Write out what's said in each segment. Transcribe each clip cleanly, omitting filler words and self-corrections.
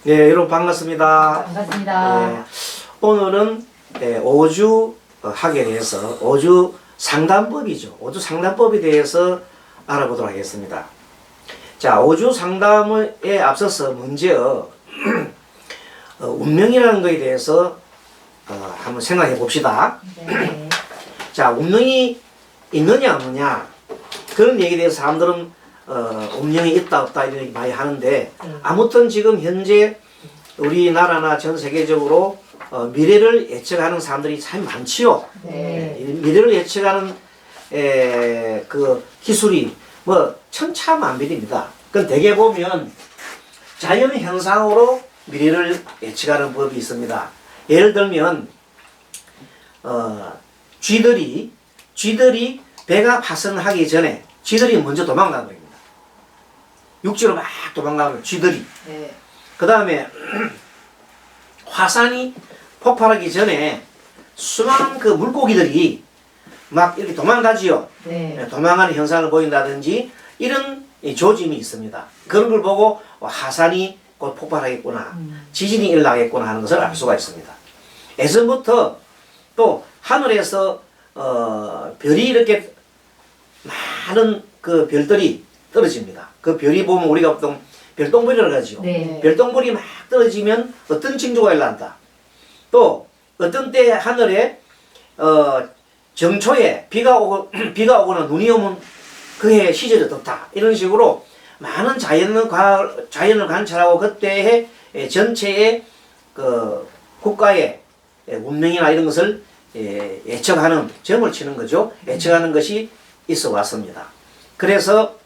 네, 여러분 반갑습니다. 반갑습니다. 네, 오늘은 오주 학에 대해서 오주 상담법이죠. 오주 상담법에 대해서 알아보도록 하겠습니다. 자, 오주 상담에 앞서서 먼저 운명이라는 것에 대해서 한번 생각해 봅시다. 네. 자, 운명이 있느냐 없느냐 그런 얘기에 대해서 사람들은 운명이 있다 없다 이런 얘기 많이 하는데 아무튼 지금 현재 우리나라나 전 세계적으로 미래를 예측하는 사람들이 참 많지요. 네. 미래를 예측하는 그 기술이 뭐 천차만별입니다. 그건 대개 보면 자연 현상으로 미래를 예측하는 법이 있습니다. 예를 들면 쥐들이 배가 파선하기 전에 쥐들이 먼저 도망가는 겁니다. 육지로 막 도망가는 쥐들이. 네. 그 다음에 화산이 폭발하기 전에 수많은 그 물고기들이 막 이렇게 도망가지요. 네. 도망가는 현상을 보인다든지 이런 조짐이 있습니다. 그런 걸 보고 화산이 곧 폭발하겠구나, 지진이 일어나겠구나 하는 것을 알 수가 있습니다. 예전부터 또 하늘에서 별이 이렇게 많은 그 별들이 떨어집니다. 그 별이 보면 우리가 보통 별똥별이라고 하죠. 네. 별똥별이 막 떨어지면 어떤 징조가 일어난다. 또 어떤 때 하늘에 정초에 비가 오거나 눈이 오면 그해 시절이 덥다. 이런 식으로 많은 자연을 관찰하고 그때의 전체의 그 국가의 운명이나 이런 것을 예측하는 점을 치는 거죠. 예측하는 것이 있어 왔습니다. 그래서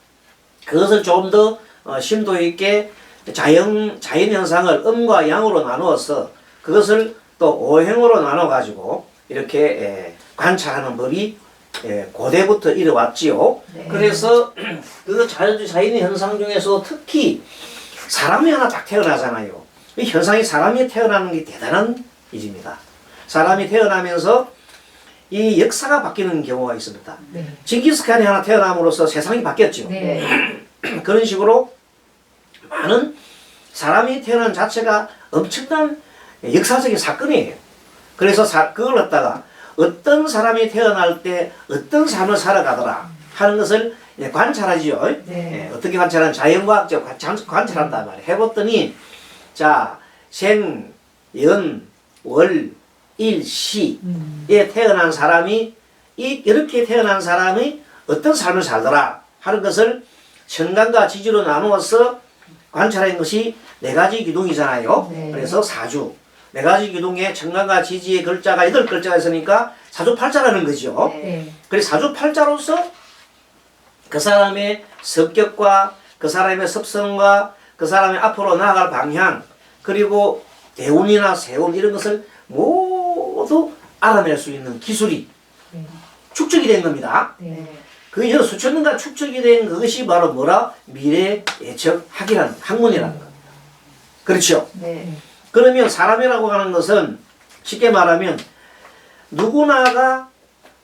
그것을 조금 더 심도 있게 자연 현상을 음과 양으로 나누어서 그것을 또 오행으로 나눠 가지고 이렇게 관찰하는 법이 고대부터 이뤄왔지요. 네. 그래서 그 자연 현상 중에서 특히 사람이 하나 딱 태어나잖아요. 이 현상이 사람이 태어나는 게 대단한 일입니다. 사람이 태어나면서 이 역사가 바뀌는 경우가 있습니다. 네. 징기스칸이 하나 태어남으로써 세상이 바뀌었죠. 네. 그런 식으로 많은 사람이 태어난 자체가 엄청난 역사적인 사건이에요. 그래서 그걸 갖다가 어떤 사람이 태어날 때 어떤 삶을 살아가더라 하는 것을 관찰하지요. 네. 어떻게 관찰하는 자연과학적 관찰한단 말이에요. 해봤더니 자 생, 연, 월, 일, 시에 태어난 사람이 이렇게 태어난 사람이 어떤 삶을 살더라 하는 것을 천간과 지지로 나누어서 관찰한 것이 4가지 기둥이잖아요. 네. 그래서 사주. 4가지 기둥에 천간과 지지의 글자가 8글자가 있으니까 사주팔자라는 거죠. 네. 그래서 사주팔자로서 그 사람의 성격과 그 사람의 습성과 그 사람의 앞으로 나아갈 방향 그리고 대운이나 세운 이런 것을 모두 알아낼 수 있는 기술이 네. 축적이 된 겁니다. 네. 그 여러 수천 년간 축적이 된 그것이 바로 뭐라? 미래 예측학이라는 학문이라는 겁니다. 그렇죠? 네. 그러면 사람이라고 하는 것은 쉽게 말하면 누구나가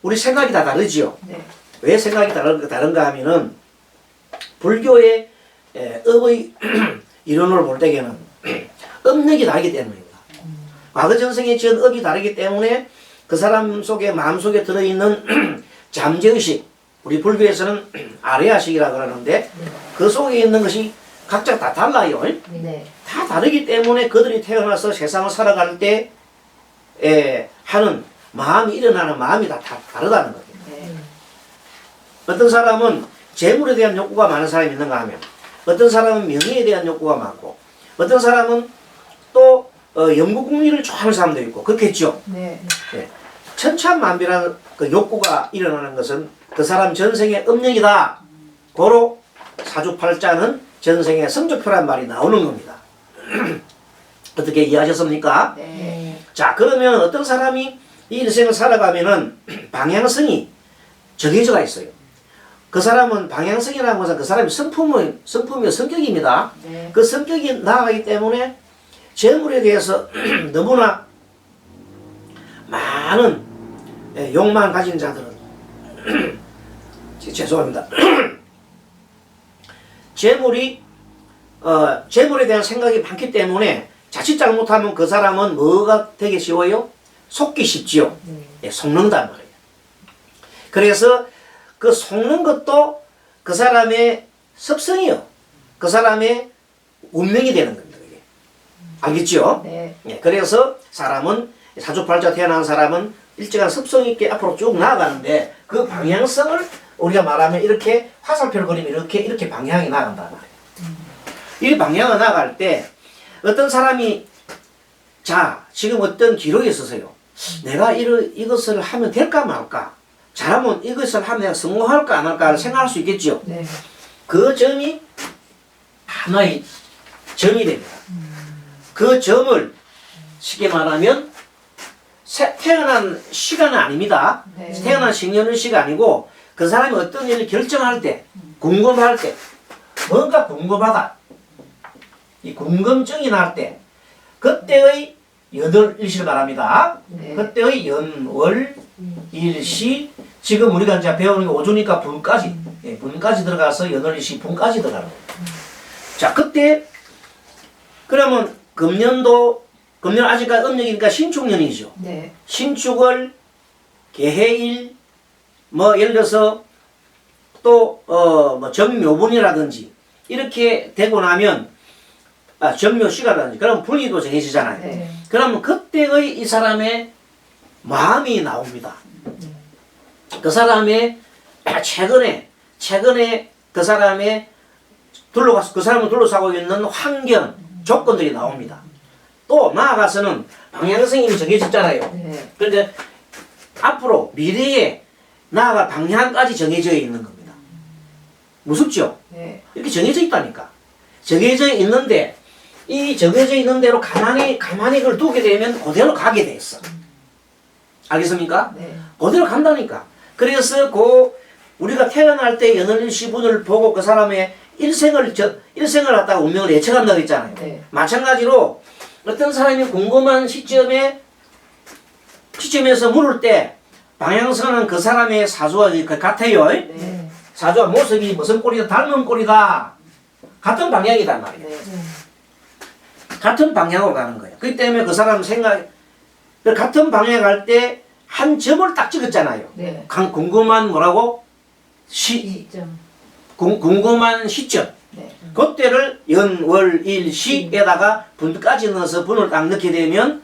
우리 생각이 다 다르지요. 네. 왜 생각이 다른가 하면은 불교의 업의 이론으로 볼 때에는 업력이 다르기 때문입니다. 과거 전생에 지은 업이 다르기 때문에 그 사람 속에 마음속에 들어있는 잠재의식 우리 불교에서는 아레아식이라고 그러는데 그 속에 있는 것이 각자 다 달라요. 네. 다 다르기 때문에 그들이 태어나서 세상을 살아갈 때 하는 마음이 일어나는 마음이 다 다르다는 거예요. 네. 어떤 사람은 재물에 대한 욕구가 많은 사람이 있는가 하면 어떤 사람은 명예에 대한 욕구가 많고 어떤 사람은 또 영국국리를 좋아하는 사람도 있고 그렇겠죠. 네. 네. 천차만별한 그 욕구가 일어나는 것은 그 사람 전생의 업력이다. 고로 사주팔자는 전생의 성적표란 말이 나오는 겁니다. 어떻게 이해하셨습니까? 네. 자, 그러면 어떤 사람이 이 인생을 살아가면은 방향성이 정해져가 있어요. 그 사람은 방향성이라는 것은 그 사람의 성품이 성격입니다. 네. 그 성격이 나아가기 때문에 재물에 대해서 너무나 많은 욕망을 가진 자들은 죄송합니다. 재물이 재물에 대한 생각이 많기 때문에 자칫 잘못하면 그 사람은 뭐가 되기 쉬워요? 속기 쉽지요. 예, 속는단 말이에요. 그래서 그 속는 것도 그 사람의 습성이요. 그 사람의 운명이 되는 겁니다. 그게. 알겠죠? 네. 예, 그래서 사람은 사주팔자 태어난 사람은 일정한 습성 있게 앞으로 쭉 나아가는데 그 방향성을 우리가 말하면 이렇게 화살표를 그리면 이렇게 방향이 나간단 말이에요. 이 방향을 나갈 때 어떤 사람이 자 지금 어떤 기록이 있어서요. 내가 이것을 하면 될까 말까? 잘하면 이것을 하면 내가 성공할까 안 할까 생각할 수 있겠죠. 네. 그 점이 하나의 점이 됩니다. 그 점을 쉽게 말하면 태어난 시간은 아닙니다. 네. 태어난 생년월시가 아니고 그 사람이 어떤 일을 결정할 때 궁금할 때 뭔가 궁금하다 이 궁금증이 날 때 그때의 연월일시를 말합니다. 네. 그때의 연월 일시 지금 우리가 이제 배우는 게 오주니까 분까지 예, 분까지 들어가서 연월일시 분까지 들어가는 거예요. 자 그때 그러면 금년 아직까지 음력이니까 신축년이죠. 네. 신축을 개해일 뭐 예를 들어서 또 뭐 정묘분이라든지 이렇게 되고 나면 정묘시가라든지 그럼 분위도 정해지잖아요. 네. 그러면 그때의 이 사람의 마음이 나옵니다. 그 사람의 최근에 그 사람의 그 사람을 둘러싸고 있는 환경 조건들이 나옵니다. 또 나아가서는 방향성이 이미 정해졌잖아요. 네. 그런데 앞으로 미래에 나아갈 방향까지 정해져 있는 겁니다. 무섭죠? 네. 이렇게 정해져 있다니까. 정해져 있는데 이 정해져 있는 대로 가만히 그걸 두게 되면 그대로 가게 돼 있어. 알겠습니까? 네. 그대로 간다니까. 그래서 우리가 태어날 때 연월일시분을 보고 그 사람의 일생을 갖다가 운명을 예측한다고 했잖아요. 네. 마찬가지로 어떤 사람이 궁금한 시점에서 물을 때 방향성은 그 사람의 사주와 같아요. 네. 사주와 모습이 무슨 꼴이다 닮은 꼴이다 같은 방향이단 말이에요. 네. 같은 방향으로 가는 거예요. 그렇기 때문에 그 사람 같은 방향에 갈 때 한 점을 딱 찍었잖아요. 네. 궁금한 뭐라고? 시점. 궁금한 시점. 네. 그때를 연월일시에다가 분까지 넣어서 분을 딱 넣게 되면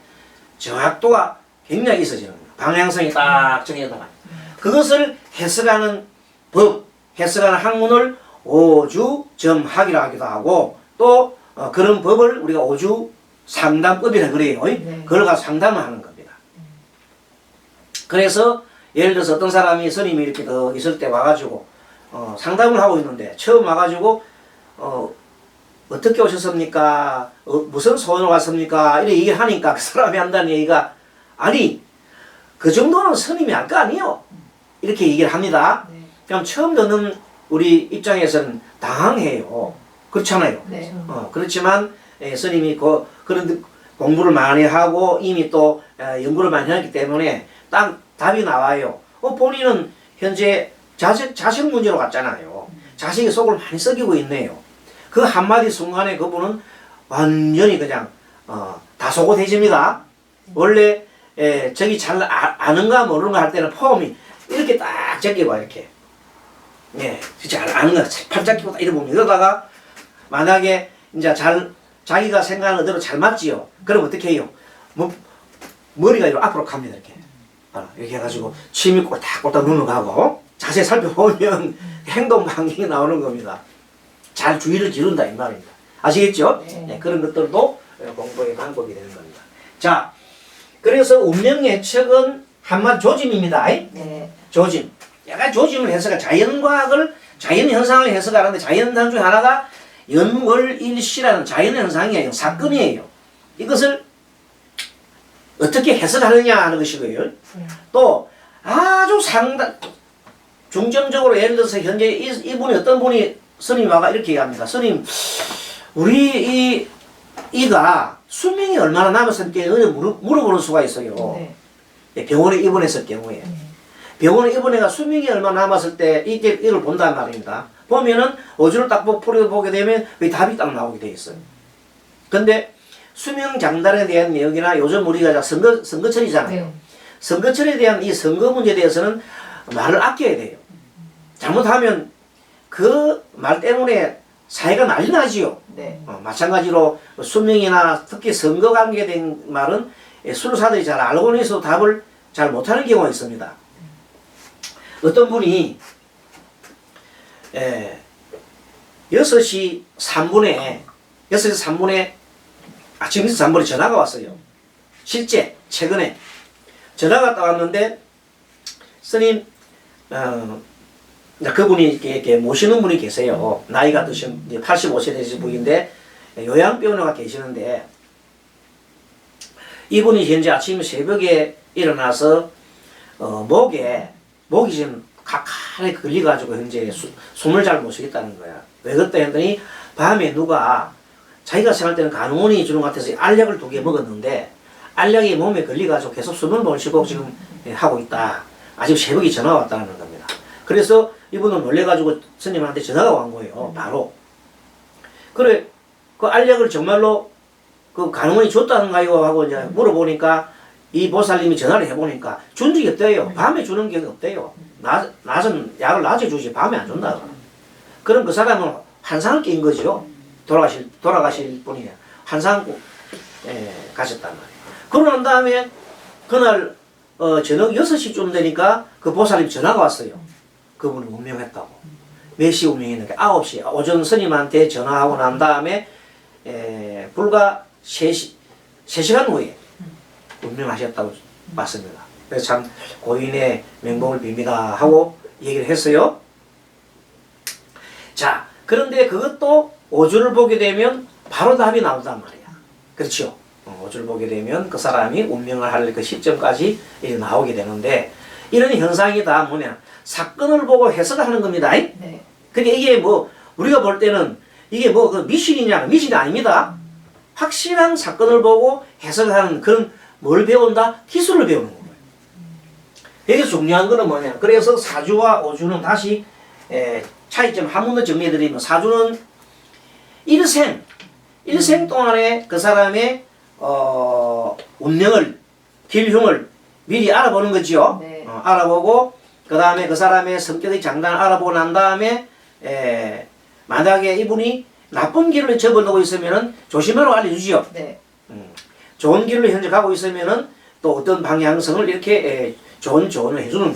정확도가 굉장히 있어지는 거예요. 방향성이 딱 정해져 나가요. 그것을 해석하는 법, 해석하는 학문을 오주점학이라고 하기도 하고 또 그런 법을 우리가 오주 상담법이라 그래요. 네. 그걸 가서 상담을 하는 겁니다. 그래서 예를 들어서 어떤 사람이 스님이 이렇게 더 있을 때 와가지고 상담을 하고 있는데 처음 와가지고 어떻게 오셨습니까? 무슨 소원을 왔습니까? 이렇게 얘기를 하니까 그 사람이 한다는 얘기가 아니 그 정도는 스님이 알 거 아니에요? 이렇게 얘기를 합니다. 네. 그럼 처음 듣는 우리 입장에서는 당황해요. 그렇잖아요. 네. 그렇지만 스님이 그런 공부를 많이 하고 이미 또 연구를 많이 했기 때문에 딱 답이 나와요. 본인은 현재 자식 문제로 갔잖아요. 자식이 속을 많이 썩이고 있네요. 그 한마디 순간에 그분은 완전히 그냥 다소곳해집니다. 원래 저기 잘 아는가 모르는가 할 때는 폼이 이렇게 딱 제끼고 이렇게 잘 아는가 팔 잡기보다 이래 보면 이러다가 만약에 이제 자기가 생각하는 대로 잘 맞지요. 그럼 어떻게 해요? 머리가 이렇게 앞으로 갑니다. 이렇게 해가지고 침이 꼴딱꼴딱 눈을 가고 자세히 살펴보면 행동 반경이 나오는 겁니다. 잘 주의를 기른다 이 말입니다. 아시겠죠? 네. 그런 것들도 공부의 방법이 되는 겁니다. 자, 그래서 운명 예측은 한마디 조짐입니다. 네. 조짐. 약간 조짐을 해석한 자연현상을 해석하는데 자연현상 중에 하나가 연월일시라는 자연현상이에요. 사건이에요. 이것을 어떻게 해석하느냐 하는 것이고요. 또 아주 중점적으로 예를 들어서 현재 이분이 어떤 분이 스님이 와가 이렇게 얘기합니다. 스님, 우리 이가 수명이 얼마나 남았을게 물어보는 수가 있어요. 네. 병원에 입원했을 경우에. 병원에 입원해가 수명이 얼마나 남았을 때 이걸 본단 말입니다. 보면은 어주를 딱 보게 되면 그 답이 딱 나오게 돼 있어요. 근데 수명장단에 대한 내용이나 요즘 우리가 선거철이잖아요. 네. 선거철에 대한 이 선거 문제에 대해서는 말을 아껴야 돼요. 잘못하면 그 말 때문에 사회가 난리 나지요. 네. 마찬가지로 수명이나 특히 선거 관계된 말은 수르사들이 잘 알고는 있어도 답을 잘 못하는 경우가 있습니다. 어떤 분이 6시 3분에 아침 6시 3분에 전화가 왔어요. 실제 최근에 전화가 딱 왔는데 스님 그분이 이렇게 모시는 분이 계세요. 나이가 드신 85세 되신 분인데 요양병원에 계시는데 이분이 현재 아침 새벽에 일어나서 목이 지금 칼칼하게 걸려가지고 현재 숨을 잘 못 쉬겠다는 거야. 왜 그랬다 했더니 밤에 누가 자기가 생각할 때는 간호원이 주는 것 같아서 알약을 2개 먹었는데 알약이 몸에 걸려가지고 계속 숨을 못 쉬고 지금 하고 있다. 아직 새벽에 전화가 왔다는 겁니다. 그래서 이분은 놀래가지고 스님한테 전화가 온 거예요. 바로. 그래, 그 알약을 정말로 그 간호원이 줬다는가요? 하고 이제 물어보니까 이 보살님이 전화를 해보니까 준 적이 없대요. 밤에 주는 게 없대요. 낮은 약을 낮에 주지 밤에 안 준다. 그럼 그 사람은 환상을 낀 거죠. 돌아가실 분이 환상 가셨단 말이에요. 그러고 난 다음에 그날 저녁 6시쯤 되니까 그 보살님 전화가 왔어요. 그분이 운명했다고. 몇 시 운명했는데 9시 오전 스님한테 전화하고 난 다음에 불과 3시간 후에 운명하셨다고 봤습니다. 그래서 참 고인의 명복을 빕니다 하고 얘기를 했어요. 자, 그런데 그것도 오주를 보게 되면 바로 답이 나온단 말이야. 그렇죠? 오주를 보게 되면 그 사람이 운명을 할 그 시점까지 나오게 되는데 이런 현상이 다 뭐냐 사건을 보고 해석을 하는 겁니다. 네. 그러니까 이게 뭐 우리가 볼 때는 이게 뭐 그 미신이 아닙니다. 확실한 사건을 보고 해석을 하는 그런 뭘 배운다? 기술을 배우는 거예요. 여기서 중요한 거는 뭐냐? 그래서 사주와 오주는 다시 차이점 한 번 더 정리해드리면 사주는 일생 동안에 그 사람의 운명을 길흉을 미리 알아보는 거지요. 네. 알아보고 그 다음에 그 사람의 성격의 장단을 알아보고 난 다음에 만약에 이분이 나쁜 길을 접어들고 있으면은 조심하라고 알려주지요. 네. 좋은 길로 현재 가고 있으면은 또 어떤 방향성을 이렇게 좋은 조언을 해주는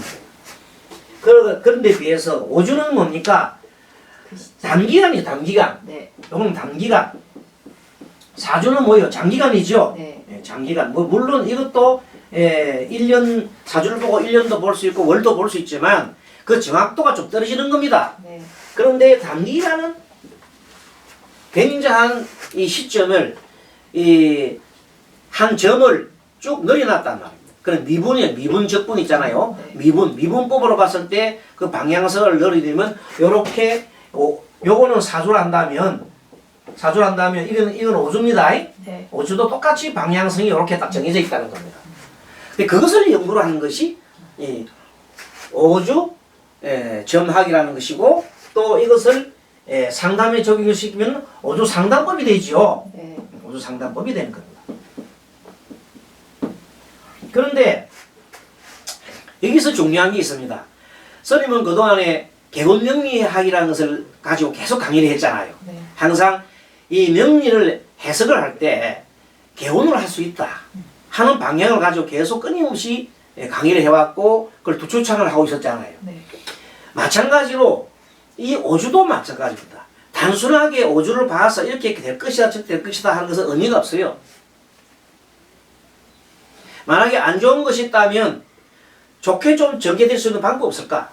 거예요. 그런데 비해서 오주는 뭡니까? 단기간이죠, 단기간. 네. 이거는 단기간. 사주는 뭐예요? 장기간이죠. 네. 장기간. 뭐 물론 이것도 1년 사주를 보고 1년도 볼 수 있고 월도 볼 수 있지만 그 정확도가 좀 떨어지는 겁니다. 네. 그런데 단기간은 굉장한 이 시점을 이 한 점을 쭉 늘려놨단 말입니다. 그런 미분 적분 있잖아요. 네. 미분법으로 봤을 때 그 방향성을 늘리려면 요렇게 요거는 사주를 한다면 이건 오주입니다. 네. 오주도 똑같이 방향성이 이렇게 딱 정해져 있다는 겁니다. 근데 그것을 연구를 하는 것이 이 오주 점학이라는 것이고 또 이것을 상담에 적용시키면 오주 상담법이 되지요. 네. 오주 상담법이 되는 겁니다. 그런데 여기서 중요한 게 있습니다. 스님은 그동안에 개곤명리학이라는 것을 가지고 계속 강의를 했잖아요. 네. 항상 이 명리를 해석을 할 때 개운을 할 수 있다 하는 방향을 가지고 계속 끊임없이 강의를 해왔고 그걸 추천을 하고 있었잖아요. 네. 마찬가지로 이 오주도 마찬가지입니다. 단순하게 오주를 봐서 이렇게 될 것이다 저렇게 될 것이다 하는 것은 의미가 없어요. 만약에 안 좋은 것이 있다면 좋게 좀 전개될 수 있는 방법 없을까?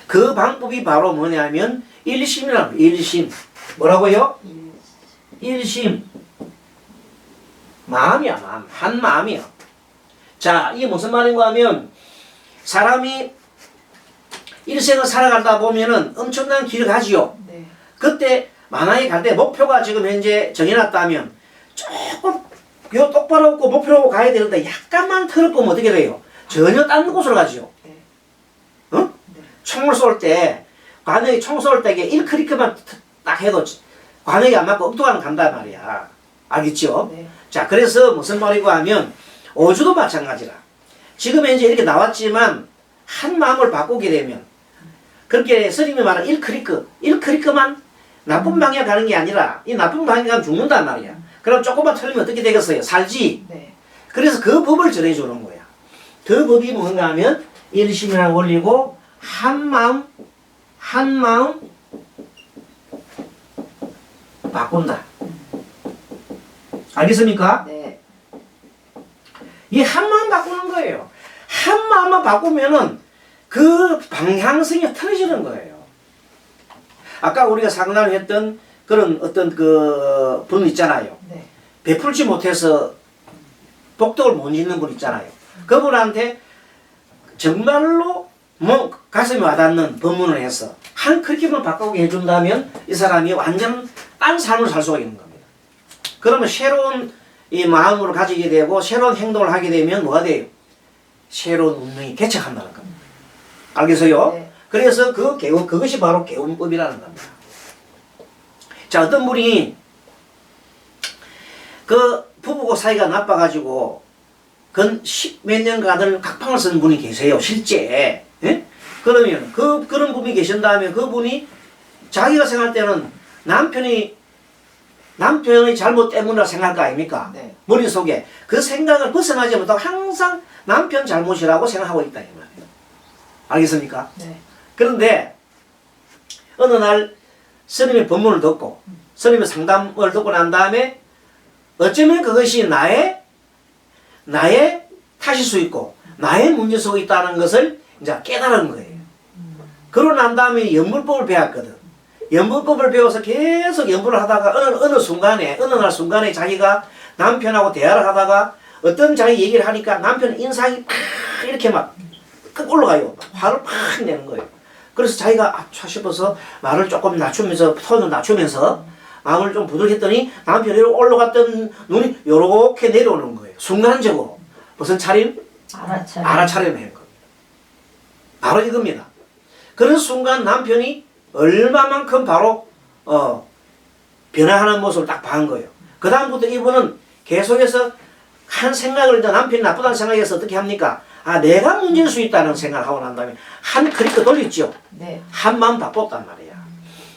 그 방법이 바로 뭐냐면 일심이라는 거예요. 일심. 뭐라고요? 일심. 마음이야, 마음. 한 마음이야. 자, 이게 무슨 말인가 하면 사람이 일생을 살아가다 보면은 엄청난 길을 가지요. 네. 그때 만약에 갈 때 목표가 지금 현재 정해놨다면 조금 요 똑바로 없고 목표로 가야 되는데 약간만 틀어보면 어떻게 돼요? 전혀 딴 곳으로 가지요. 네. 어? 네. 총을 쏠 때 관역이 총 쏠 때에 1클릭만 딱 해도 관역이 안 맞고 엉뚱한 간단 말이야. 알겠죠? 네. 자, 그래서 무슨 말이고 하면 오주도 마찬가지라. 지금 현재 이렇게 나왔지만 한 마음을 바꾸게 되면 그렇게 스님이 말하는 1클릭만 나쁜 방향 가는 게 아니라 이 나쁜 방향 가면 죽는단 말이야. 그럼 조금만 틀리면 어떻게 되겠어요? 살지. 네. 그래서 그 법을 전해주는 거야. 그 법이 뭔가 하면 일심이라는 원리고 한 마음 바꾼다. 알겠습니까? 네. 이 한 마음 바꾸는 거예요. 한 마음만 바꾸면은 그 방향성이 틀어지는 거예요. 아까 우리가 상담을 했던 그런 어떤 그 분 있잖아요. 네. 베풀지 못해서 복덕을 못 잇는 분 있잖아요. 그분한테 정말로 뭐 가슴이 와닿는 법문을 해서 한 크리켓만 바꾸게 해준다면 이 사람이 완전 딴 삶을 살 수가 있는 겁니다. 그러면 새로운 이 마음으로 가지게 되고 새로운 행동을 하게 되면 뭐가 돼요? 새로운 운명이 개척한다는 겁니다. 알겠어요? 네. 그래서 그것이 바로 개운법이라는 겁니다. 자, 어떤 분이 그 부부고 사이가 나빠가지고 근 10몇 년간을 각방을 쓰는 분이 계세요. 실제. 예? 그러면 그런 분이 계신다면 그분이 자기가 생각할 때는 남편이 잘못 때문이라 생각할 거 아닙니까? 네. 머릿속에 그 생각을 벗어나지 못하고 항상 남편 잘못이라고 생각하고 있다 이 말이에요. 알겠습니까? 네. 그런데 어느 날 스님의 법문을 듣고 스님의 상담을 듣고 난 다음에 어쩌면 그것이 나의 탓일 수 있고 나의 문제 속에 있다는 것을 이제 깨달은 거예요. 그러고 난 다음에 연불법을 배웠거든. 연불법을 배워서 계속 연불을 하다가 어느 날 순간에 자기가 남편하고 대화를 하다가 어떤 자기 얘기를 하니까 남편 인상이 팍 이렇게 막 올라가요. 화를 팍 내는 거예요. 그래서 자기가 아차 싶어서 말을 조금 낮추면서 톤을 낮추면서 마음을 좀 부드럽게 남편이 올라갔던 눈이 요렇게 내려오는 거예요. 순간적으로. 무슨 차림? 알아차림을 한 겁니다. 바로 이겁니다. 그런 순간 남편이 얼마만큼 바로 변화하는 모습을 딱 봐한 거예요. 그 다음부터 이분은 계속해서 한 생각을 이제 남편이 나쁘다는 생각해서 어떻게 합니까? 아, 내가 문제일 수 있다는 생각을 하고 난 다음에 한 클릭 돌렸죠. 네. 한 마음 바꿨단 말이야.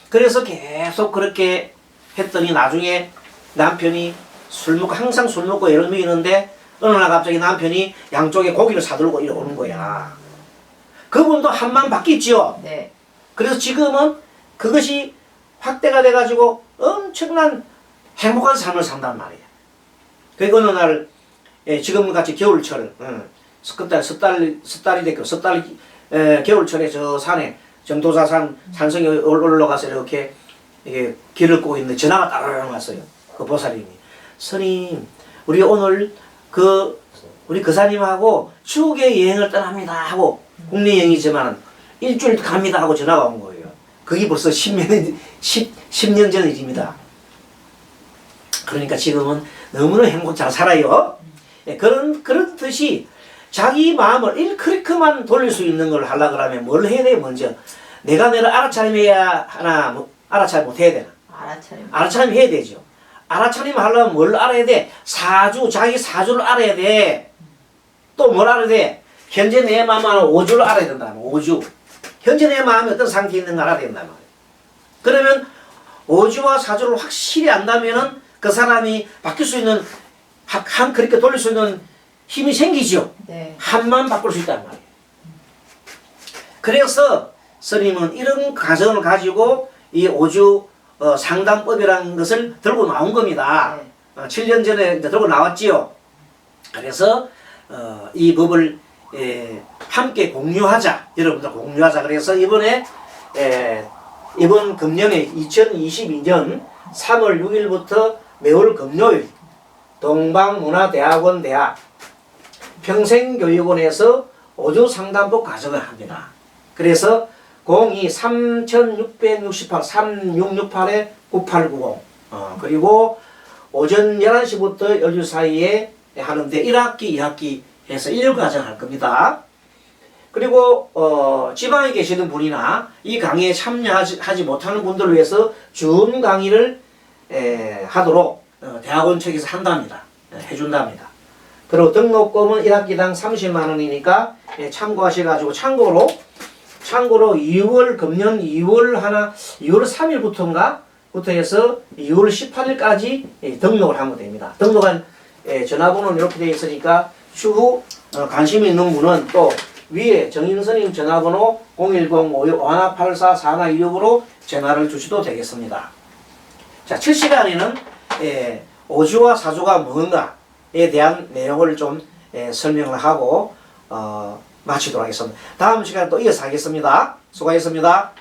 그래서 계속 그렇게 했더니 나중에 남편이 항상 술 먹고 여러 명이 있는데 어느 날 갑자기 남편이 양쪽에 고기를 사들고 이러 오는 거야. 그분도 한 마음 바뀌었죠. 네. 그래서 지금은 그것이 확대가 돼가지고 엄청난 행복한 삶을 산단 말이야. 그리고 어느 날 지금같이 겨울철 섣달이 됐고 겨울철에 저 산에 정도사산 산성에 올라가서 이렇게 길을 꽂고 있는데 전화가 따르릉 왔어요. 그 보살님이 스님 우리 오늘 우리 그사님하고 추억의 여행을 떠납니다 하고 국내 여행이지만 일주일 갑니다 하고 전화가 온 거예요. 그게 벌써 10년 전 일입니다. 그러니까 지금은 너무나 행복 잘 살아요. 그런 뜻이 자기 마음을 1클릭만 돌릴 수 있는 걸 하려고 하면 뭘 해야 돼? 먼저 내가 알아차림해야 하나 알아차림 못 해야 되나? 알아차림 해야 되죠. 알아차림 하려면 뭘 알아야 돼? 자기 사주를 알아야 돼. 또 뭘 알아야 돼? 현재 내 마음은 오주를 알아야 된다. 오주. 현재 내 마음이 어떤 상태에 있는가 알아야 된다. 그러면 오주와 사주를 확실히 안다면은 그 사람이 바뀔 수 있는 한 그렇게 돌릴 수 있는 힘이 생기죠. 네. 한만 바꿀 수 있단 말이에요. 그래서 스님은 이런 가정을 가지고 이 오주 상담법이라는 것을 들고 나온 겁니다. 네. 7년 전에 이제 들고 나왔지요. 그래서 이 법을 함께 공유하자. 여러분들 공유하자. 그래서 이번에 이번 금년에 2022년 3월 6일부터 매월 금요일 동방문화대학원 대학 평생교육원에서 오주상담법 가정을 합니다. 그래서 02-3668-3668-9890 그리고 오전 11시부터 12시 사이에 하는데 1학기, 2학기 해서 1과정 할 겁니다. 그리고 지방에 계시는 분이나 이 강의에 참여하지 못하는 분들을 위해서 줌 강의를 하도록 대학원 측에서 한답니다. 해준답니다. 그리고 등록금은 1학기당 30만 원이니까 참고하셔가지고 참고로 2월 금년 2월 3일부터인가 부터 해서 2월 18일까지 등록을 하면 됩니다. 등록한 전화번호는 이렇게 되어 있으니까 추후 관심 있는 분은 또 위에 정인선님 전화번호 010-5184-4126으로 전화를 주셔도 되겠습니다. 자, 7시간에는 오주와 사주가 뭔가에 대한 내용을 좀 설명을 하고 마치도록 하겠습니다. 다음 시간에 또 이어서 하겠습니다. 수고하셨습니다.